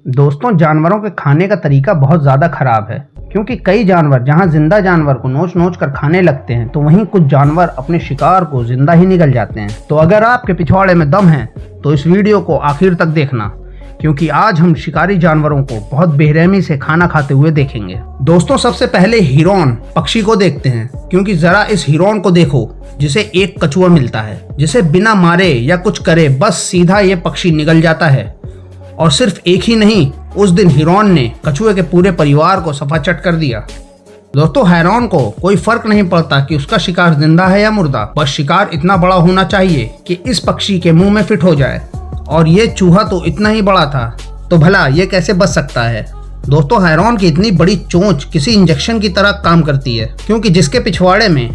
दोस्तों, जानवरों के खाने का तरीका बहुत ज़्यादा खराब है, क्योंकि कई जानवर जहां जिंदा जानवर को नोच नोच कर खाने लगते हैं तो वहीं कुछ जानवर अपने शिकार को जिंदा ही निगल जाते हैं। तो अगर आपके पिछवाड़े में दम है तो इस वीडियो को आखिर तक देखना, क्योंकि आज हम शिकारी जानवरों को बहुत बेरहमी से खाना खाते हुए देखेंगे। दोस्तों, सबसे पहले हिरन पक्षी को देखते हैं, क्योंकि जरा इस हिरन को देखो जिसे एक कछुआ मिलता है, जिसे बिना मारे या कुछ करे बस सीधा ये पक्षी निगल जाता है। और सिर्फ एक ही नहीं, उस दिन हिरन ने कछुए के पूरे परिवार को सफाचट कर दिया। दोस्तों, हिरन को कोई फर्क नहीं पड़ता कि उसका शिकार जिंदा है या मुर्दा, बस शिकार इतना बड़ा होना चाहिए कि इस पक्षी के मुंह में फिट हो जाए। और ये चूहा तो इतना ही बड़ा था, तो भला ये कैसे बच सकता है। दोस्तों, हिरन की इतनी बड़ी चोंच किसी इंजेक्शन की तरह काम करती है, क्योंकि जिसके पिछवाड़े में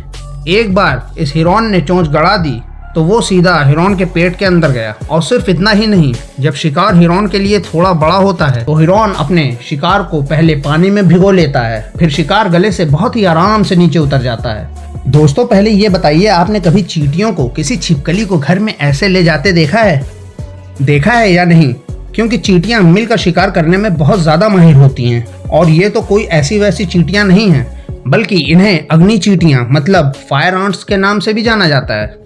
एक बार इस हिरन ने चोंच गड़ा दी तो वो सीधा हिरन के पेट के अंदर गया। और सिर्फ इतना ही नहीं, जब शिकार हिरन के लिए थोड़ा बड़ा होता है तो हिरन अपने शिकार को पहले पानी में भिगो लेता है, फिर शिकार गले से बहुत ही आराम से नीचे उतर जाता है। दोस्तों, पहले ये बताइए, आपने कभी चींटियों को किसी छिपकली को घर में ऐसे ले जाते देखा है या नहीं? क्योंकि चींटियां मिलकर शिकार करने में बहुत ज्यादा माहिर होती हैं। और ये तो कोई ऐसी वैसी चींटियां नहीं हैं, बल्कि इन्हें अग्नि चींटियां मतलब फायर आंट्स के नाम से भी जाना जाता है।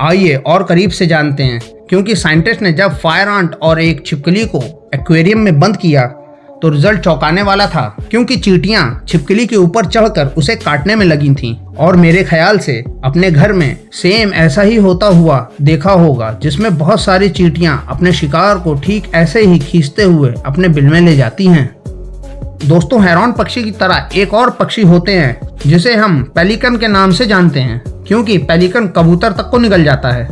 आइए और करीब से जानते हैं, क्योंकि साइंटिस्ट ने जब फायर आंट और एक छिपकली को एक्वेरियम में बंद किया तो रिजल्ट चौंकाने वाला था, क्योंकि चींटियां छिपकली के ऊपर चढ़कर उसे काटने में लगी थीं। और मेरे ख्याल से अपने घर में सेम ऐसा ही होता हुआ देखा होगा, जिसमें बहुत सारी चींटियां अपने शिकार को ठीक ऐसे ही खींचते हुए अपने बिल में ले जाती हैं। दोस्तों, हिरन पक्षी की तरह एक और पक्षी होते हैं जिसे हम पेलिकन के नाम से जानते हैं, क्योंकि पेलिकन कबूतर तक को निगल जाता है।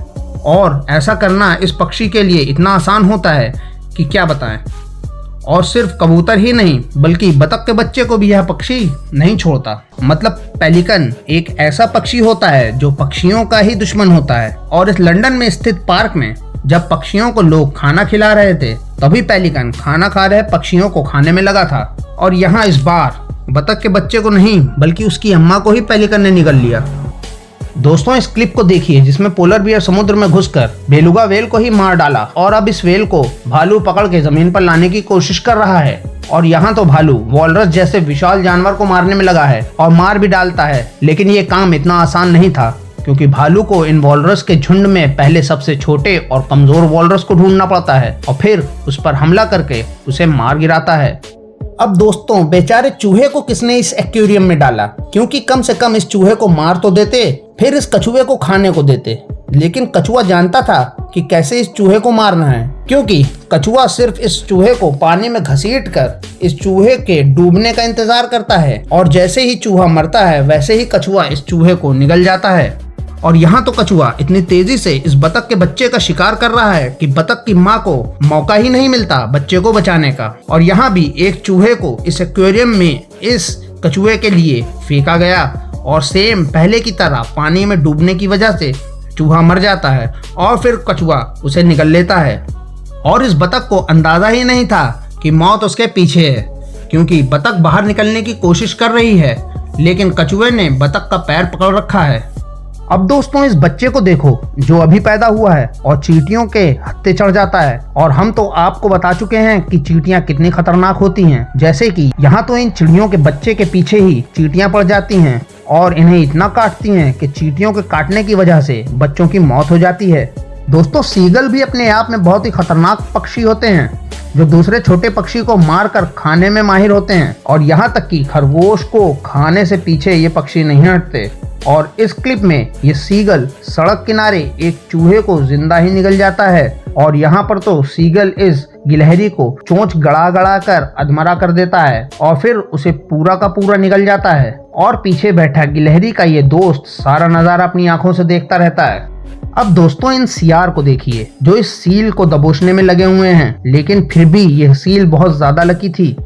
और ऐसा करना इस पक्षी के लिए इतना आसान होता है कि क्या बताएं। और सिर्फ कबूतर ही नहीं, बल्कि बतख के बच्चे को भी यह पक्षी नहीं छोड़ता। मतलब पेलिकन एक ऐसा पक्षी होता है जो पक्षियों का ही दुश्मन होता है। और इस लंदन में स्थित पार्क में जब पक्षियों को लोग खाना खिला रहे थे, तभी पेलिकन खाना खा रहे पक्षियों को खाने में लगा था। और यहाँ इस बार बतख के बच्चे को नहीं, बल्कि उसकी अम्मा को ही पेलिकन ने निगल लिया। दोस्तों, इस क्लिप को देखिए, जिसमें पोलर बियर समुद्र में घुसकर बेलुगा वेल को ही मार डाला और अब इस वेल को भालू पकड़ के जमीन पर लाने की कोशिश कर रहा है। और यहाँ तो भालू वॉलरस जैसे विशाल जानवर को मारने में लगा है और मार भी डालता है, लेकिन ये काम इतना आसान नहीं था, क्योंकि भालू को इन वॉलरस के झुंड में पहले सबसे छोटे और कमजोर वॉलरस को ढूंढना पड़ता है और फिर उस पर हमला करके उसे मार गिराता है। अब दोस्तों, बेचारे चूहे को किसने इस एक्वेरियम में डाला? क्योंकि कम से कम इस चूहे को मार तो देते, फिर इस कछुए को खाने को देते। लेकिन कछुआ जानता था कि कैसे इस चूहे को मारना है, क्योंकि कछुआ सिर्फ इस चूहे को पानी में घसीट कर इस चूहे के डूबने का इंतजार करता है। और जैसे ही चूहा मरता है, वैसे ही कछुआ इस चूहे को निगल जाता है। और यहाँ तो कछुआ इतनी तेजी से इस बतख के बच्चे का शिकार कर रहा है कि बतख की माँ को मौका ही नहीं मिलता बच्चे को बचाने का। और यहाँ भी एक चूहे को इस एक्वेरियम में इस कछुए के लिए फेंका गया और सेम पहले की तरह पानी में डूबने की वजह से चूहा मर जाता है और फिर कछुआ उसे निगल लेता है। और इस बतख को अंदाजा ही नहीं था कि मौत उसके पीछे है, क्योंकि बतख बाहर निकलने की कोशिश कर रही है, लेकिन कछुए ने बतख का पैर पकड़ रखा है। अब दोस्तों, इस बच्चे को देखो जो अभी पैदा हुआ है और चींटियों के हत्थे चढ़ जाता है। और हम तो आपको बता चुके हैं कि चींटियां कितनी खतरनाक होती हैं, जैसे कि यहाँ तो इन चिड़ियों के बच्चे के पीछे ही चींटियां पड़ जाती हैं और इन्हें इतना काटती हैं कि चींटियों के काटने की वजह से बच्चों की मौत हो जाती है। दोस्तों, सीगल भी अपने आप में बहुत ही खतरनाक पक्षी होते हैं, जो दूसरे छोटे पक्षी को मारकर खाने में माहिर होते हैं। और यहाँ तक कि खरगोश को खाने से पीछे ये पक्षी नहीं हटते। और इस क्लिप में ये सीगल सड़क किनारे एक चूहे को जिंदा ही निगल जाता है। और यहाँ पर तो सीगल इस गिलहरी को चोंच गड़ा गड़ा कर अधमरा कर देता है और फिर उसे पूरा का पूरा निगल जाता है। और पीछे बैठा गिलहरी का ये दोस्त सारा नजारा अपनी आंखों से देखता रहता है। अब दोस्तों, इन सियार को देखिए जो इस सील को दबोचने में लगे हुए हैं, लेकिन फिर भी यह सील बहुत ज्यादा लकी थी।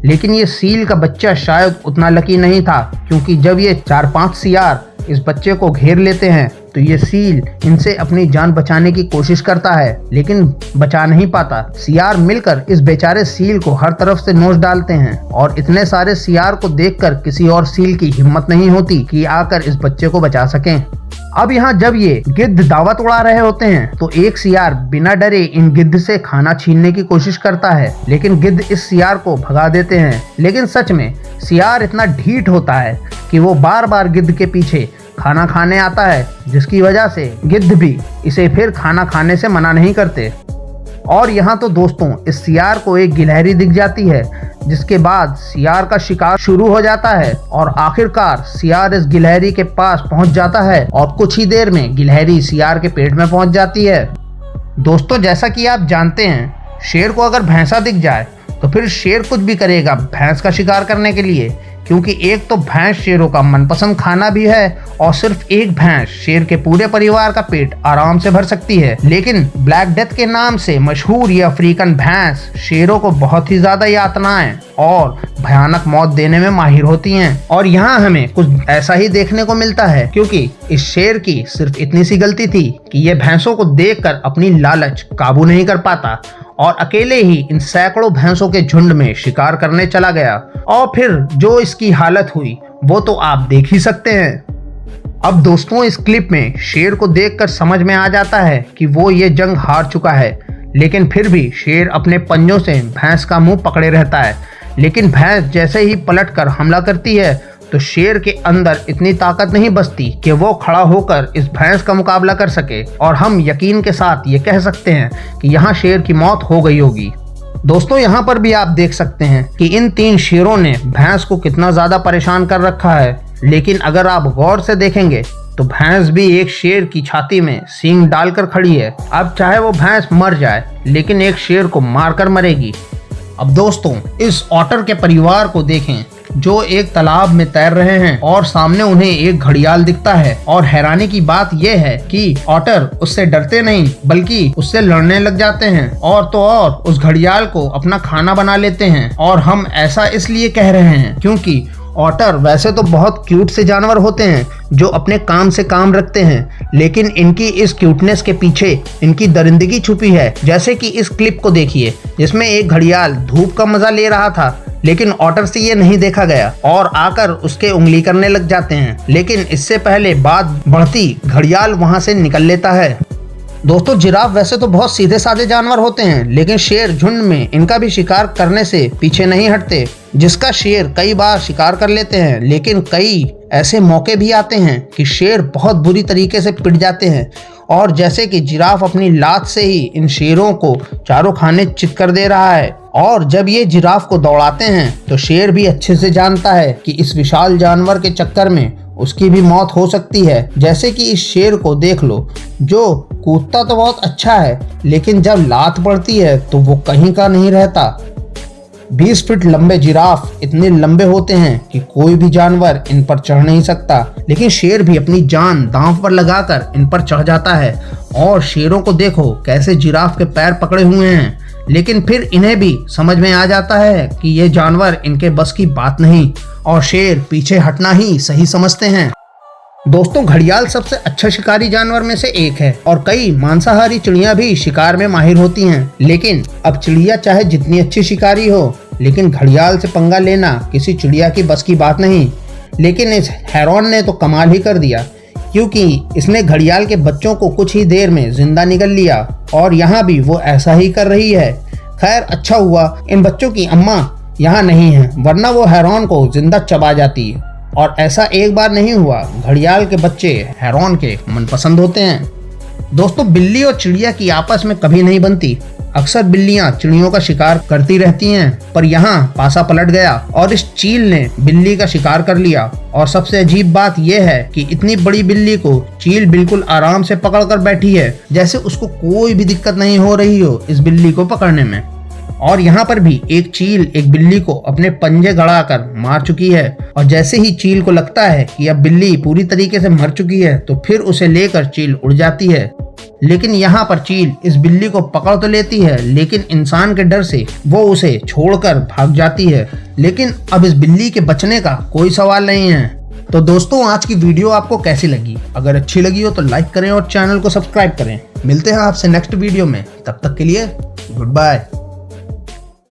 लेकिन ये सील का बच्चा शायद उतना लकी नहीं था, क्योंकि जब ये 4-5 सियार इस बच्चे को घेर लेते हैं तो ये सील इनसे अपनी जान बचाने की कोशिश करता है, लेकिन बचा नहीं पाता। सियार मिलकर इस बेचारे सील को हर तरफ से नोच डालते हैं और इतने सारे सियार को देखकर किसी और सील की हिम्मत नहीं होती कि आकर इस बच्चे को बचा सकें। अब यहाँ जब ये गिद्ध दावत उड़ा रहे होते हैं तो एक सियार बिना डरे इन गिद्ध से खाना छीनने की कोशिश करता है, लेकिन गिद्ध इस सियार को भगा देते हैं। लेकिन सच में सियार इतना ढीठ होता है कि वो बार बार गिद्ध के पीछे खाना खाने आता है, जिसकी वजह से गिद्ध भी इसे फिर खाना खाने से मना नहीं करते। और यहाँ तो दोस्तों इस सियार को एक गिलहरी दिख जाती है, जिसके बाद सियार का शिकार शुरू हो जाता है और आखिरकार सियार इस गिलहरी के पास पहुंच जाता है और कुछ ही देर में गिलहरी सियार के पेट में पहुंच जाती है। दोस्तों जैसा कि आप जानते हैं, शेर को अगर भैंसा दिख जाए तो फिर शेर कुछ भी करेगा भैंस का शिकार करने के लिए, क्योंकि एक तो भैंस शेरों का मनपसंद खाना भी है और सिर्फ एक भैंस शेर के पूरे परिवार का पेट आराम से भर सकती है। लेकिन ब्लैक डेथ के नाम से मशहूर ये अफ्रीकन भैंस शेरों को बहुत ही ज्यादा यातनाएं और भयानक मौत देने में माहिर होती हैं। और यहाँ हमें कुछ ऐसा ही देखने को मिलता है, क्योंकि इस शेर की सिर्फ इतनी सी गलती थी कि ये भैंसों को देखकर अपनी लालच काबू नहीं कर पाता और अकेले ही इन सैकड़ों भैंसों के झुंड में शिकार करने चला गया। और फिर जो इसकी हालत हुई वो तो आप देख ही सकते हैं। अब दोस्तों इस क्लिप में शेर को देखकर समझ में आ जाता है कि वो ये जंग हार चुका है, लेकिन फिर भी शेर अपने पंजों से भैंस का मुंह पकड़े रहता है। लेकिन भैंस जैसे ही पलटकर हमला करती है तो शेर के अंदर इतनी ताकत नहीं बचती कि वो खड़ा होकर इस भैंस का मुकाबला कर सके और हम यकीन के साथ ये कह सकते हैं कि यहाँ शेर की मौत हो गई होगी। दोस्तों यहाँ पर भी आप देख सकते हैं कि इन 3 शेरों ने भैंस को कितना ज्यादा परेशान कर रखा है। लेकिन अगर आप गौर से देखेंगे तो भैंस भी एक शेर की छाती में सींग डालकर खड़ी है। अब चाहे वो भैंस मर जाए, लेकिन एक शेर को मारकर मरेगी। अब दोस्तों इस ऑटर के परिवार को देखें जो एक तालाब में तैर रहे हैं और सामने उन्हें एक घड़ियाल दिखता है। और हैरानी की बात यह है कि ऑटर उससे डरते नहीं बल्कि उससे लड़ने लग जाते हैं और तो और उस घड़ियाल को अपना खाना बना लेते हैं। और हम ऐसा इसलिए कह रहे हैं क्योंकि ऑटर वैसे तो बहुत क्यूट से जानवर होते हैं जो अपने काम से काम रखते हैं, लेकिन इनकी इस क्यूटनेस के पीछे इनकी दरिंदगी छुपी है। जैसे कि इस क्लिप को देखिए जिसमें एक घड़ियाल धूप का मजा ले रहा था, लेकिन ऑटर से ये नहीं देखा गया और आकर उसके उंगली करने लग जाते हैं। लेकिन इससे पहले बात बढ़ती घड़ियाल वहां से निकल लेता है। दोस्तों जिराफ वैसे तो बहुत सीधे साधे जानवर होते हैं, लेकिन शेर झुंड में इनका भी शिकार करने से पीछे नहीं हटते। जिसका शेर कई बार शिकार कर लेते हैं, लेकिन कई ऐसे मौके भी आते हैं कि शेर बहुत बुरी तरीके से पिट जाते हैं। और जैसे कि जिराफ अपनी लात से ही इन शेरों को चारों खाने चित कर दे रहा है। और जब ये जिराफ को दौड़ाते हैं तो शेर भी अच्छे से जानता है कि इस विशाल जानवर के चक्कर में उसकी भी मौत हो सकती है। जैसे कि इस शेर को देख लो, जो कूदता तो बहुत अच्छा है, लेकिन जब लात पड़ती है तो वो कहीं का नहीं रहता। 20 फीट लंबे जिराफ इतने लंबे होते हैं कि कोई भी जानवर इन पर चढ़ नहीं सकता, लेकिन शेर भी अपनी जान दांव पर लगाकर इन पर चढ़ जाता है। और शेरों को देखो कैसे जिराफ के पैर पकड़े हुए हैं, लेकिन फिर इन्हें भी समझ में आ जाता है कि ये जानवर इनके बस की बात नहीं और शेर पीछे हटना ही सही समझते हैं। दोस्तों घड़ियाल सबसे अच्छा शिकारी जानवर में से एक है और कई मांसाहारी चिड़िया भी शिकार में माहिर होती हैं। लेकिन अब चिड़िया चाहे जितनी अच्छी शिकारी हो, लेकिन घड़ियाल से पंगा लेना किसी चिड़िया की बस की बात नहीं। लेकिन इस हेरॉन ने तो कमाल ही कर दिया, क्योंकि इसने घड़ियाल के बच्चों को कुछ ही देर में जिंदा निगल लिया और यहाँ भी वो ऐसा ही कर रही है। खैर अच्छा हुआ इन बच्चों की अम्मा यहाँ नहीं है, वरना वो हेरॉन को जिंदा चबा जाती। और ऐसा एक बार नहीं हुआ, घड़ियाल के बच्चे हेरॉन के मनपसंद होते हैं। दोस्तों बिल्ली और चिड़िया की आपस में कभी नहीं बनती। अक्सर बिल्लियां चिड़ियों का शिकार करती रहती हैं, पर यहाँ पासा पलट गया और इस चील ने बिल्ली का शिकार कर लिया। और सबसे अजीब बात यह है कि इतनी बड़ी बिल्ली को चील बिल्कुल आराम से पकड़ कर बैठी है, जैसे उसको कोई भी दिक्कत नहीं हो रही हो इस बिल्ली को पकड़ने में। और यहाँ पर भी एक चील एक बिल्ली को अपने पंजे गड़ाकर मार चुकी है। और जैसे ही चील को लगता है कि अब बिल्ली पूरी तरीके से मर चुकी है, तो फिर उसे लेकर चील उड़ जाती है। लेकिन यहाँ पर चील इस बिल्ली को पकड़ तो लेती है, लेकिन इंसान के डर से वो उसे छोड़कर भाग जाती है। लेकिन अब इस बिल्ली के बचने का कोई सवाल नहीं है। तो दोस्तों आज की वीडियो आपको कैसी लगी? अगर अच्छी लगी हो तो लाइक करें और चैनल को सब्सक्राइब करें। मिलते हैं आपसे नेक्स्ट वीडियो में, तब तक के लिए गुड बाय।